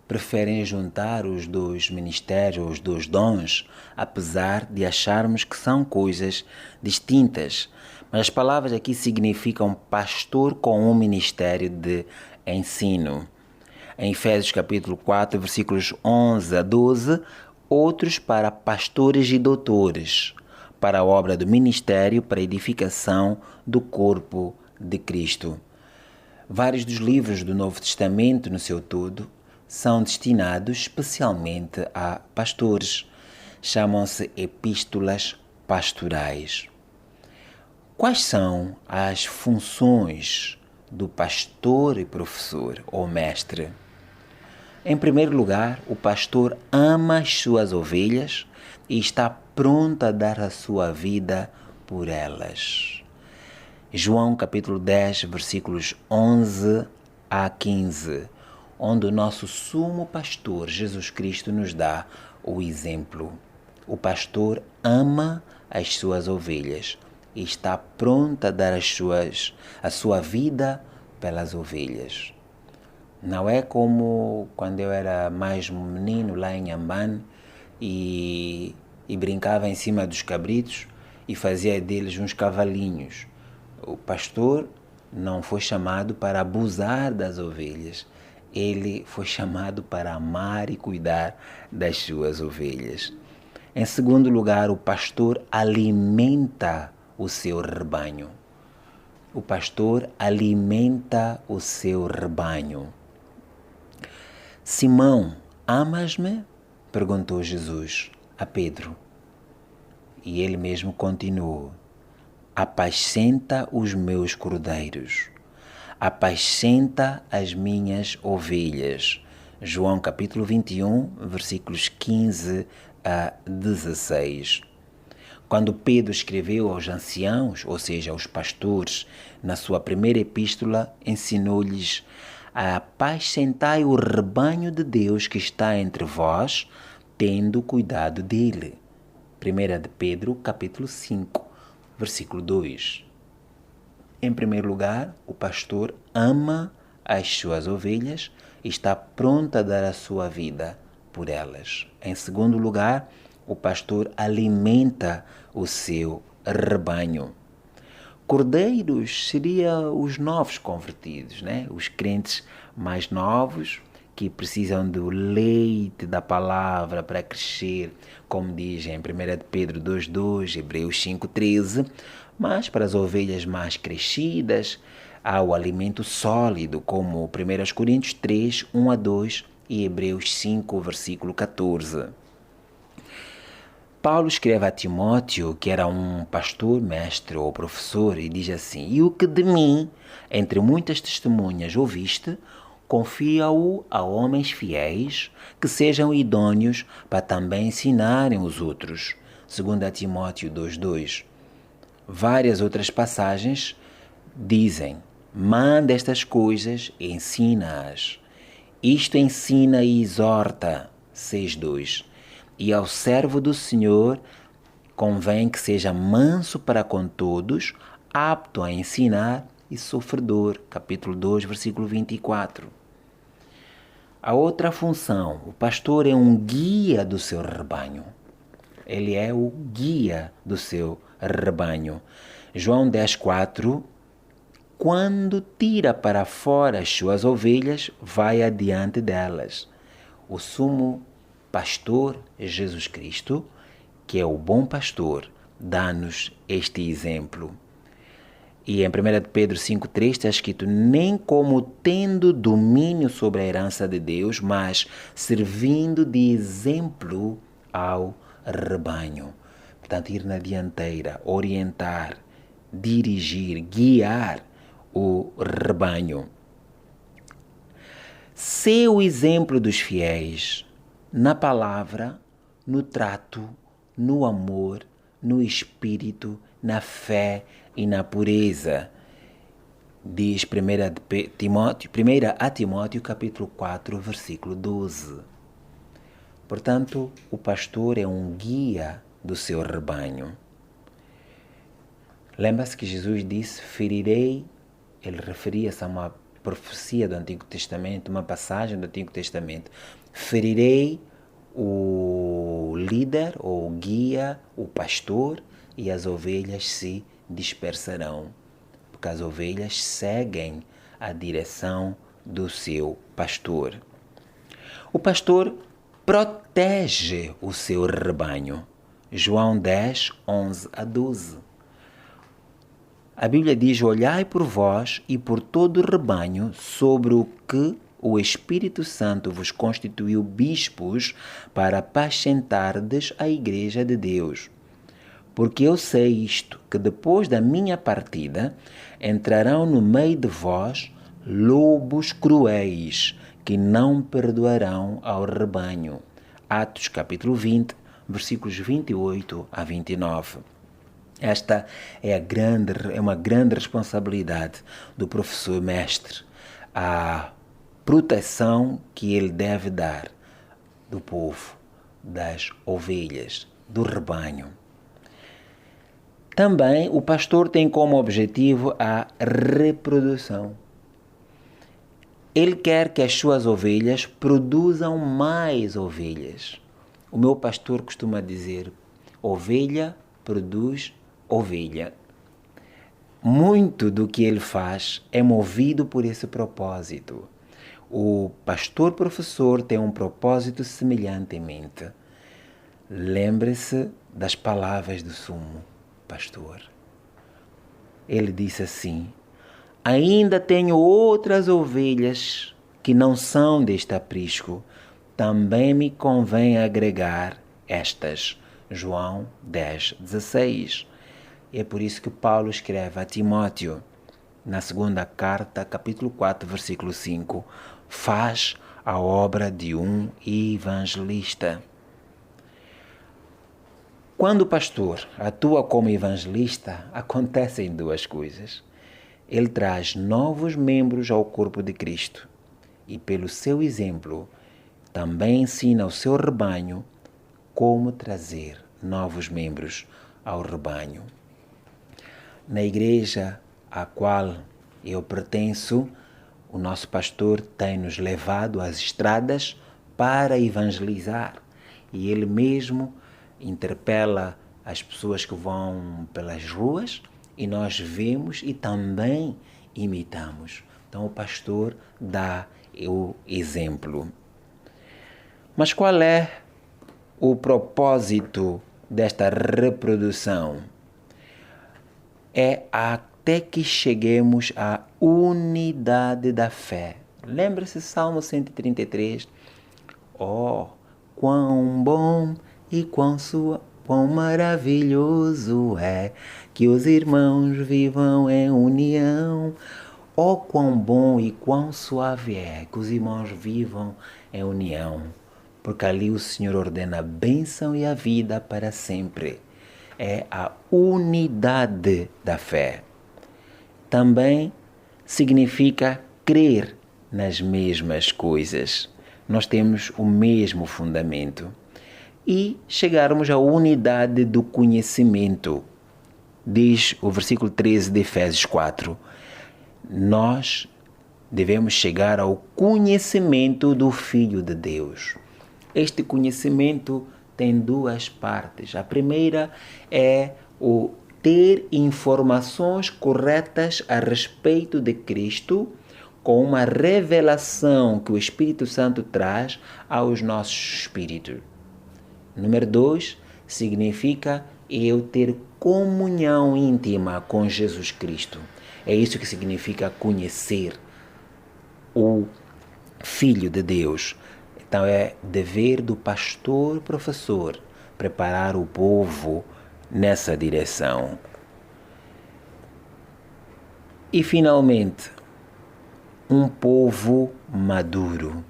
preferem juntar os dois ministérios, os dois dons, apesar de acharmos que são coisas distintas. Mas as palavras aqui significam pastor com um ministério de ensino. Em Efésios capítulo 4, versículos 11 a 12, outros para pastores e doutores, para a obra do ministério, para a edificação do corpo de Cristo. Vários dos livros do Novo Testamento, no seu todo, são destinados especialmente a pastores. Chamam-se epístolas pastorais. Quais são as funções do pastor e professor ou mestre? Em primeiro lugar, o pastor ama as suas ovelhas e está pronto a dar a sua vida por elas. João capítulo 10, versículos 11 a 15, onde o nosso sumo pastor, Jesus Cristo, nos dá o exemplo. O pastor ama as suas ovelhas e está pronto a dar a sua vida pelas ovelhas. Não é como quando eu era mais menino lá em Ambane e brincava em cima dos cabritos e fazia deles uns cavalinhos. O pastor não foi chamado para abusar das ovelhas. Ele foi chamado para amar e cuidar das suas ovelhas. Em segundo lugar, o pastor alimenta o seu rebanho. O pastor alimenta o seu rebanho. Simão, amas-me? Perguntou Jesus a Pedro. E ele mesmo continuou: apascenta os meus cordeiros, apascenta as minhas ovelhas. João capítulo 21, versículos 15 a 16. Quando Pedro escreveu aos anciãos, ou seja, aos pastores, na sua primeira epístola, ensinou-lhes a apacentai o rebanho de Deus que está entre vós, tendo cuidado dele. 1 de Pedro, capítulo 5, versículo 2. Em primeiro lugar, o pastor ama as suas ovelhas e está pronto a dar a sua vida por elas. Em segundo lugar, o pastor alimenta o seu rebanho. Cordeiros seriam os novos convertidos, né? Os crentes mais novos que precisam do leite da palavra para crescer, como diz em 1 de Pedro 2,2, Hebreus 5,13, mas para as ovelhas mais crescidas há o alimento sólido, como 1 Coríntios 3, 1 a 2 e Hebreus 5, versículo 14. Paulo escreve a Timóteo, que era um pastor, mestre ou professor, e diz assim: e o que de mim, entre muitas testemunhas, ouviste, confia-o a homens fiéis, que sejam idôneos para também ensinarem os outros. 2 Timóteo 2,2. Várias outras passagens dizem: manda estas coisas e ensina-as. Isto ensina e exorta. 6,2. E ao servo do Senhor Convém que seja manso para com todos, apto a ensinar e sofredor. Capítulo 2, versículo 24. A outra função, o pastor é um guia do seu rebanho. Ele é o guia do seu rebanho. João 10,4: quando tira para fora as suas ovelhas, vai adiante delas. O sumo pastor é Jesus Cristo, que é o bom pastor, dá-nos este exemplo. E em 1 Pedro 5,3 está escrito: nem como tendo domínio sobre a herança de Deus, mas servindo de exemplo ao rebanho. Portanto, ir na dianteira, orientar, dirigir, guiar o rebanho. Ser o exemplo dos fiéis na palavra, no trato, no amor, no espírito, na fé e na pureza. Diz 1 a Timóteo capítulo 4, versículo 12. Portanto, o pastor é um guia do seu rebanho. Lembra-se que Jesus disse: ferirei. Ele referia-se a uma profecia do Antigo Testamento, uma passagem do Antigo Testamento. Ferirei o líder, ou o guia, o pastor, e as ovelhas se dispersarão, porque as ovelhas seguem a direção do seu pastor. O pastor protege o seu rebanho. João 10, 11 a 12. A Bíblia diz: olhai por vós e por todo o rebanho sobre o que o Espírito Santo vos constituiu bispos para apacentardes a igreja de Deus. Porque eu sei isto, que depois da minha partida entrarão no meio de vós lobos cruéis, que não perdoarão ao rebanho. Atos capítulo 20, versículos 28 a 29. Esta é uma grande responsabilidade do professor mestre, a proteção que ele deve dar do povo, das ovelhas, do rebanho. Também o pastor tem como objetivo a reprodução. Ele quer que as suas ovelhas produzam mais ovelhas. O meu pastor costuma dizer: ovelha produz ovelha. Muito do que ele faz é movido por esse propósito. O pastor-professor tem um propósito semelhante em mente. Lembre-se das palavras do sumo pastor. Ele disse assim: ainda tenho outras ovelhas que não são deste aprisco, também me convém agregar estas. João 10, 16. É por isso que Paulo escreve a Timóteo, na segunda carta, capítulo 4, versículo 5, faz a obra de um evangelista. Quando o pastor atua como evangelista, acontecem duas coisas. Ele traz novos membros ao corpo de Cristo e, pelo seu exemplo, também ensina ao seu rebanho como trazer novos membros ao rebanho. Na igreja à qual eu pertenço, o nosso pastor tem nos levado às estradas para evangelizar, e ele mesmo interpela as pessoas que vão pelas ruas e nós vemos e também imitamos. Então o pastor dá o exemplo. Mas qual é o propósito desta reprodução? É até que cheguemos à unidade da fé. Lembra-se Salmo 133? Oh, quão bom e quão maravilhoso é que os irmãos vivam em união. Oh, quão bom e quão suave é que os irmãos vivam em união. Porque ali o Senhor ordena a bênção e a vida para sempre. É a unidade da fé. Também significa crer nas mesmas coisas. Nós temos o mesmo fundamento. e chegarmos à unidade do conhecimento. Diz o versículo 13 de Efésios 4. Nós devemos chegar ao conhecimento do Filho de Deus. Este conhecimento tem duas partes. A primeira é o ter informações corretas a respeito de Cristo, com uma revelação que o Espírito Santo traz aos nossos espíritos. Número 2, significa eu ter comunhão íntima com Jesus Cristo. É isso que significa conhecer o Filho de Deus. Então é dever do pastor professor preparar o povo nessa direção. E finalmente, um povo maduro.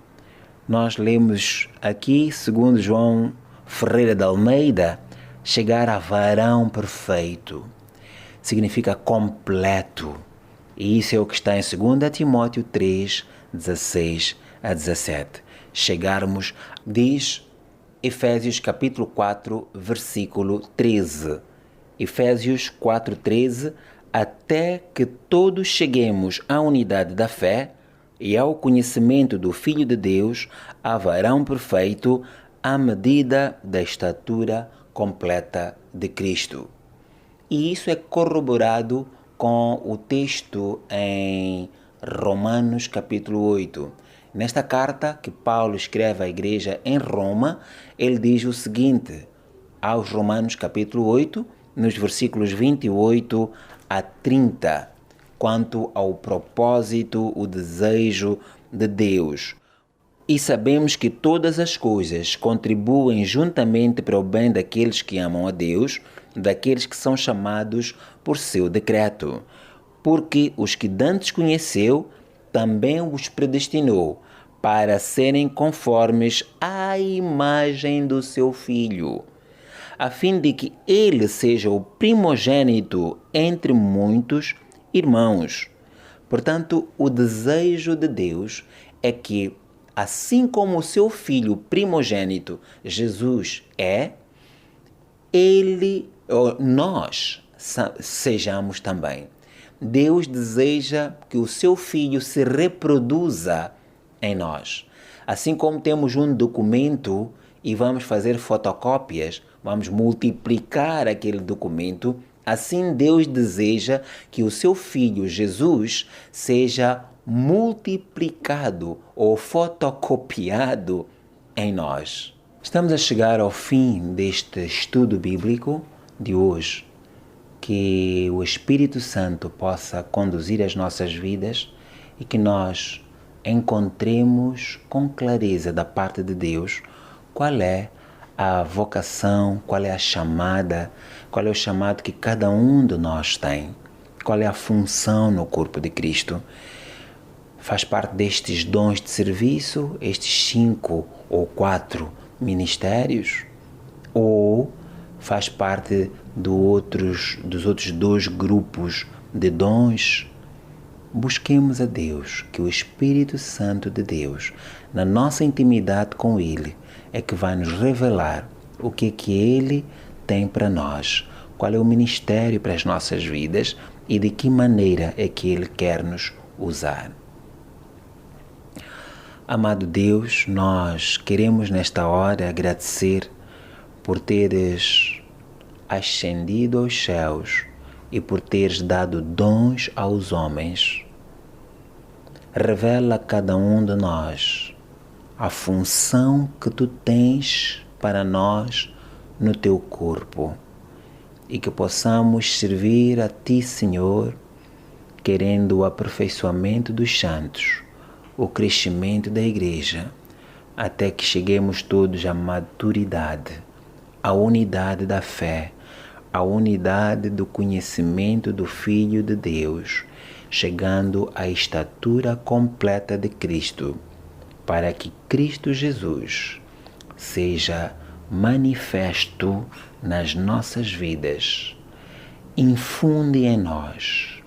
Nós lemos aqui, segundo João Ferreira de Almeida, chegar a varão perfeito. Significa completo. E isso é o que está em 2 Timóteo 3, 16 a 17. Chegarmos, diz Efésios capítulo 4, versículo 13. Efésios 4, 13, até que todos cheguemos à unidade da fé e ao conhecimento do Filho de Deus, a varão perfeito, à medida da estatura completa de Cristo. E isso é corroborado com o texto em Romanos capítulo 8. Nesta carta que Paulo escreve à igreja em Roma, ele diz o seguinte, aos Romanos capítulo 8, nos versículos 28 a 30, quanto ao propósito, o desejo de Deus. E sabemos que todas as coisas contribuem juntamente para o bem daqueles que amam a Deus, daqueles que são chamados por seu decreto. Porque os que dantes conheceu, também os predestinou para serem conformes à imagem do seu Filho, a fim de que ele seja o primogênito entre muitos irmãos. Portanto, o desejo de Deus é que, assim como o seu Filho primogênito, Jesus nós sejamos também. Deus deseja que o seu Filho se reproduza em nós. Assim como temos um documento e vamos fazer fotocópias, vamos multiplicar aquele documento, assim Deus deseja que o seu Filho Jesus seja multiplicado ou fotocopiado em nós. Estamos a chegar ao fim deste estudo bíblico de hoje. Que o Espírito Santo possa conduzir as nossas vidas e que nós encontremos com clareza da parte de Deus qual é a vocação, qual é a chamada, qual é o chamado que cada um de nós tem, qual é a função no corpo de Cristo. Faz parte destes dons de serviço, estes 5 ou 4 ministérios, ou faz parte dos outros 2 grupos de dons. Busquemos a Deus, que o Espírito Santo de Deus, na nossa intimidade com Ele, é que vai nos revelar o que Ele tem para nós, qual é o ministério para as nossas vidas e de que maneira é que Ele quer nos usar. Amado Deus, nós queremos nesta hora agradecer por teres ascendido aos céus e por teres dado dons aos homens. Revela a cada um de nós a função que tu tens para nós no teu corpo e que possamos servir a ti, Senhor, querendo o aperfeiçoamento dos santos, o crescimento da igreja, até que cheguemos todos à maturidade, à unidade da fé, à unidade do conhecimento do Filho de Deus, chegando à estatura completa de Cristo, para que Cristo Jesus seja manifesto nas nossas vidas. Infunde em nós,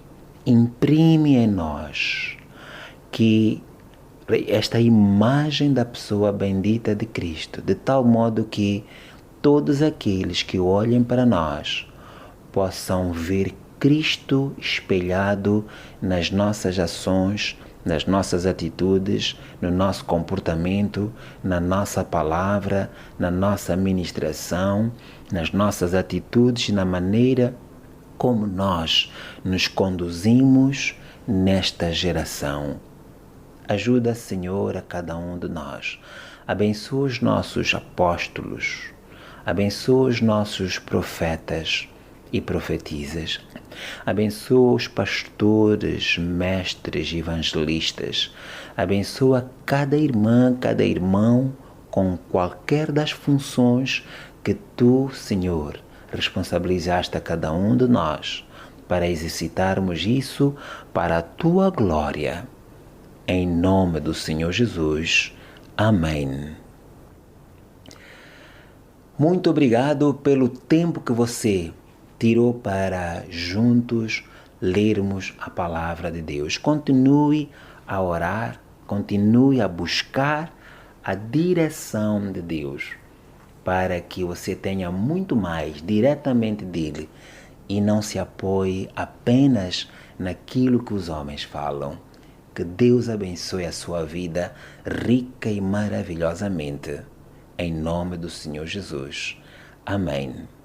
imprime em nós que esta imagem da pessoa bendita de Cristo, de tal modo que todos aqueles que olhem para nós possam ver Cristo espelhado nas nossas ações, nas nossas atitudes, no nosso comportamento, na nossa palavra, na nossa ministração, nas nossas atitudes, na maneira como nós nos conduzimos nesta geração. Ajuda, Senhor, a cada um de nós. Abençoa os nossos apóstolos, abençoa os nossos profetas e profetisas. Abençoa os pastores, mestres, evangelistas. Abençoa cada irmã, cada irmão com qualquer das funções que Tu, Senhor, responsabilizaste a cada um de nós para exercitarmos isso para a Tua glória. Em nome do Senhor Jesus. Amém. Muito obrigado pelo tempo que você tirou para juntos lermos a palavra de Deus. Continue a orar, continue a buscar a direção de Deus para que você tenha muito mais diretamente dele e não se apoie apenas naquilo que os homens falam. Que Deus abençoe a sua vida rica e maravilhosamente. Em nome do Senhor Jesus. Amém.